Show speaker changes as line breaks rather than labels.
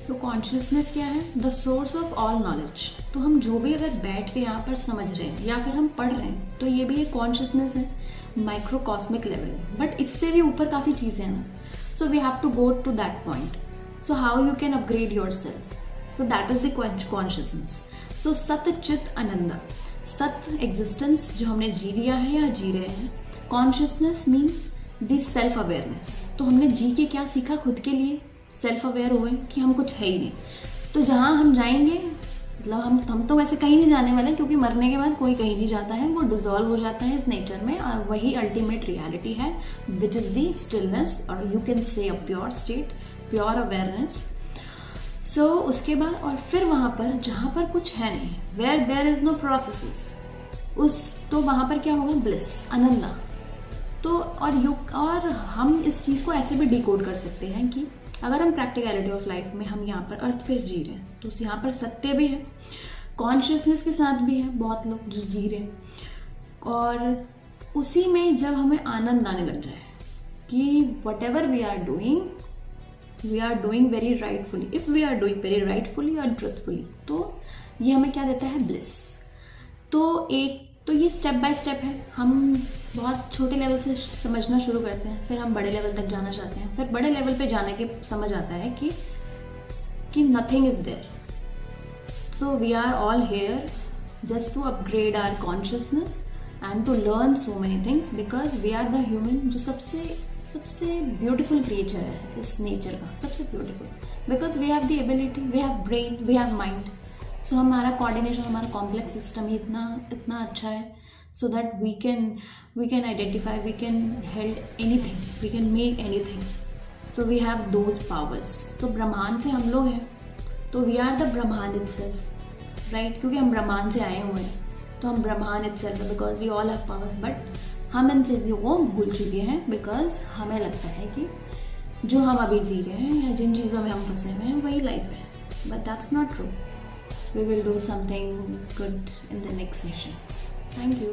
सो consciousness क्या है? The source of all knowledge. तो हम जो भी अगर बैठ के यहाँ पर समझ रहे हैं या फिर हम पढ़ रहे हैं तो ये भी एक कॉन्शियसनेस है, माइक्रोकॉस्मिक लेवल, बट इससे भी ऊपर काफ़ी चीज़ें हैं। So we have to go to that point. So how you can upgrade yourself? So that is the consciousness. So सत चित आनंद, सत एग्जिस्टेंस जो हमने जी लिया है या जी रहे हैं. Consciousness means the self awareness. तो हमने जी के क्या सीखा? खुद के लिए सेल्फ अवेयर हुए कि हम कुछ है ही नहीं. तो जहाँ हम जाएंगे, मतलब हम तो वैसे कहीं नहीं जाने वाले, क्योंकि मरने के बाद कोई कहीं नहीं जाता है, वो डिजॉल्व हो जाता है इस नेचर में, और वही अल्टीमेट रियलिटी है, विच इज़ दी स्टिलनेस, और you can say a pure state, pure awareness. So उसके बाद और फिर वहाँ पर जहाँ पर कुछ है नहीं, where there is no processes, तो वहाँ पर क्या होगा? ब्लिस, आनंदा. तो और हम इस चीज़ को ऐसे भी डिकोड कर सकते हैं कि अगर हम प्रैक्टिकलिटी ऑफ लाइफ में हम यहाँ पर अर्थ पे जी रहे हैं तो यहाँ पर सत्य भी है, कॉन्शियसनेस के साथ भी है, बहुत लोग जो जी रहे हैं, और उसी में जब हमें आनंद आने लग जाए कि whatever we are doing very rightfully, if we are doing very rightfully और ट्रुथफुली, तो ये हमें क्या देता है? ब्लिस. तो ये स्टेप बाय स्टेप है. हम बहुत छोटे लेवल से समझना शुरू करते हैं, फिर हम बड़े लेवल तक जाना चाहते हैं, फिर बड़े लेवल पे जाने के समझ आता है कि nothing is there. So we are all here just to upgrade our consciousness and to learn so many things, because we are the human, जो सबसे ब्यूटिफुल क्रिएचर है इस नेचर का, सबसे beautiful, because we have the ability, we have brain, we have mind. So हमारा coordination, हमारा complex system ही इतना अच्छा है, so that we can identify, we can hold anything, we can make anything. So we have those powers. तो ब्रह्मांड से हम लोग हैं, तो we are the ब्रह्मांड itself, right? क्योंकि हम ब्रह्मांड से आए हुए हैं, तो हम ब्रह्मांड itself है, because we all have powers. But हम इन चीज़ों को भूल चुके हैं, because हमें लगता है कि जो हम अभी जी रहे हैं या जिन चीज़ों में हम फंसे हुए हैं वही लाइफ है. But that's not true. We will do something good in the next session. Thank you.